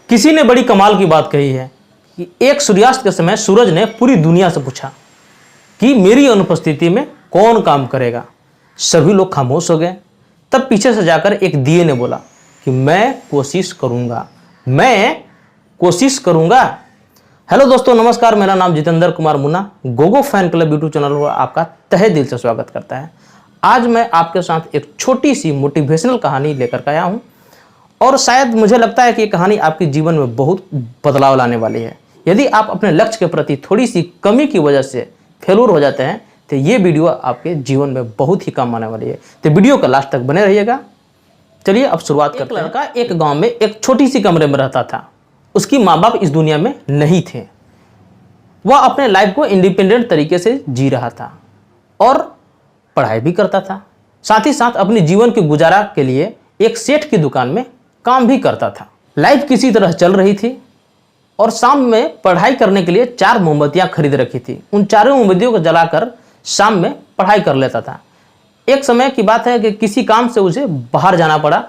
किसी ने बड़ी कमाल की बात कही है कि एक सूर्यास्त के समय सूरज ने पूरी दुनिया से पूछा कि मेरी अनुपस्थिति में कौन काम करेगा। सभी लोग खामोश हो गए। तब पीछे से जाकर एक दिए ने बोला कि मैं कोशिश करूंगा, मैं कोशिश करूंगा। हेलो दोस्तों, नमस्कार। मेरा नाम Jitendra Kumar Munna Gogo fan club YouTube channel पर आपका तहे दिल से स्वागत करता है। आज मैं आपके साथ एक छोटी सी मोटिवेशनल कहानी लेकर के आया हूँ और शायद मुझे लगता है कि ये कहानी आपके जीवन में बहुत बदलाव लाने वाली है। यदि आप अपने लक्ष्य के प्रति थोड़ी सी कमी की वजह से फेलूर हो जाते हैं तो ये वीडियो आपके जीवन में बहुत ही काम आने वाली है। तो वीडियो का लास्ट तक बने रहिएगा। चलिए अब शुरुआत करते हैं। एक लड़का एक गांव में एक छोटी सी कमरे में रहता था। उसकी माँ बाप इस दुनिया में नहीं थे। वह अपने लाइफ को इंडिपेंडेंट तरीके से जी रहा था और पढ़ाई भी करता था। साथ ही साथ अपने जीवन के गुजारा के लिए एक सेठ की दुकान में काम भी करता था। लाइफ किसी तरह चल रही थी और शाम में पढ़ाई करने के लिए 4 मोमबत्तियां खरीद रखी थी। उन चारों मोमबत्तियों को जलाकर शाम में पढ़ाई कर लेता था। एक समय की बात है कि किसी काम से उसे बाहर जाना पड़ा।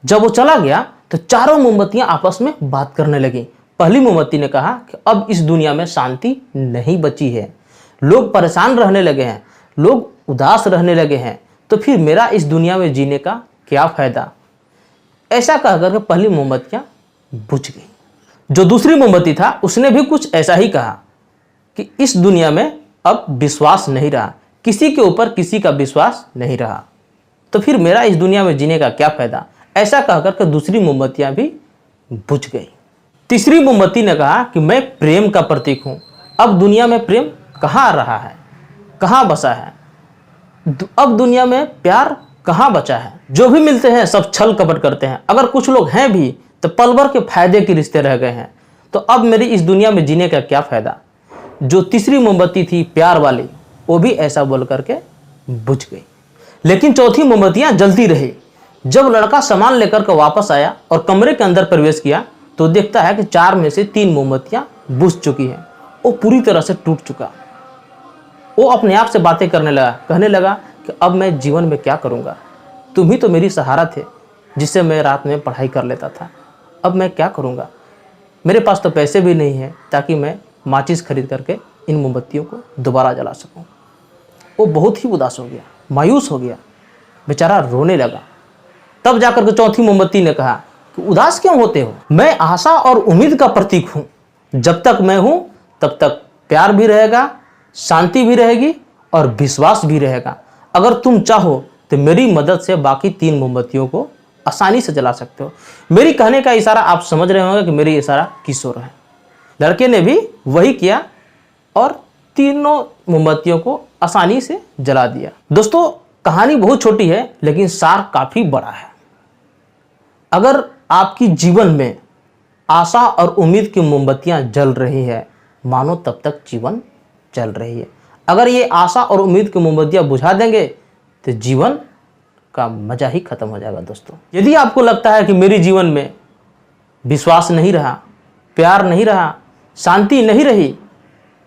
जब वो चला गया तो चारों मोमबत्तियां आपस में बात करने लगी। पहली मोमबत्ती ने कहा कि अब इस दुनिया में शांति नहीं बची है, लोग परेशान रहने लगे हैं, लोग उदास रहने लगे हैं, तो फिर मेरा इस दुनिया में जीने का क्या फायदा। ऐसा कहकर के पहली मोमबत्तियां बुझ गई। जो दूसरी मोमबत्ती था उसने भी कुछ ऐसा ही कहा कि इस दुनिया में अब विश्वास नहीं रहा, किसी के ऊपर किसी का विश्वास नहीं रहा, तो फिर मेरा इस दुनिया में जीने का क्या फायदा। ऐसा कहकर के दूसरी मोमबत्तियां भी बुझ गई। तीसरी मोमबत्ती ने कहा कि मैं प्रेम का प्रतीक हूं, अब दुनिया में प्रेम कहाँ रहा है, कहाँ बसा है, अब दुनिया में प्यार कहाँ बचा है। जो भी मिलते हैं सब छल कपट करते हैं, अगर कुछ लोग हैं भी तो पल भर के फायदे के रिश्ते रह गए हैं, तो अब मेरी इस दुनिया में जीने का क्या फायदा। जो तीसरी मोमबत्ती थी प्यार वाली, वो भी ऐसा बोल करके बुझ गई। लेकिन चौथी मोमबत्तियां जलती रही। जब लड़का सामान लेकर के वापस आया और कमरे के अंदर प्रवेश किया तो देखता है कि 4 में से 3 मोमबत्तियां बुझ चुकी हैं। वो पूरी तरह से टूट चुका। वो अपने आप से बातें करने लगा, कहने लगा कि अब मैं जीवन में क्या करूंगा। तुम ही तो मेरी सहारा थे, जिससे मैं रात में पढ़ाई कर लेता था। अब मैं क्या करूंगा। मेरे पास तो पैसे भी नहीं है ताकि मैं माचिस खरीद करके इन मोमबत्तियों को दोबारा जला सकूं। वो बहुत ही उदास हो गया, मायूस हो गया, बेचारा रोने लगा। तब जाकर के चौथी मोमबत्ती ने कहा कि उदास क्यों होते हो, मैं आशा और उम्मीद का प्रतीक हूं। जब तक मैं हूं तब तक प्यार भी रहेगा, शांति भी रहेगी और विश्वास भी रहेगा। अगर तुम चाहो तो मेरी मदद से बाकी 3 मोमबत्तियों को आसानी से जला सकते हो। मेरी कहने का इशारा आप समझ रहे होंगे कि मेरी इशारा किस ओर है। लड़के ने भी वही किया और तीनों मोमबत्तियों को आसानी से जला दिया। दोस्तों, कहानी बहुत छोटी है लेकिन सार काफी बड़ा है। अगर आपकी जीवन में आशा और उम्मीद की मोमबत्तियां जल रही है, मानो तब तक जीवन चल रही है। अगर ये आशा और उम्मीद की मोमबत्तियां बुझा देंगे तो जीवन का मजा ही खत्म हो जाएगा। दोस्तों, यदि आपको लगता है कि मेरे जीवन में विश्वास नहीं रहा, प्यार नहीं रहा, शांति नहीं रही,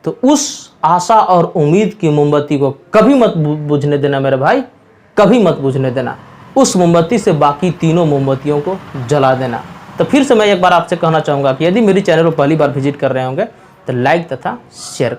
तो उस आशा और उम्मीद की मोमबत्ती को कभी मत बुझने देना मेरे भाई, कभी मत बुझने देना। उस मोमबत्ती से बाकी तीनों मोमबत्तियों को जला देना। तो फिर से मैं एक बार आपसे कहना चाहूँगा कि यदि मेरी चैनल को पहली बार विजिट कर रहे होंगे तो लाइक तथा शेयर कर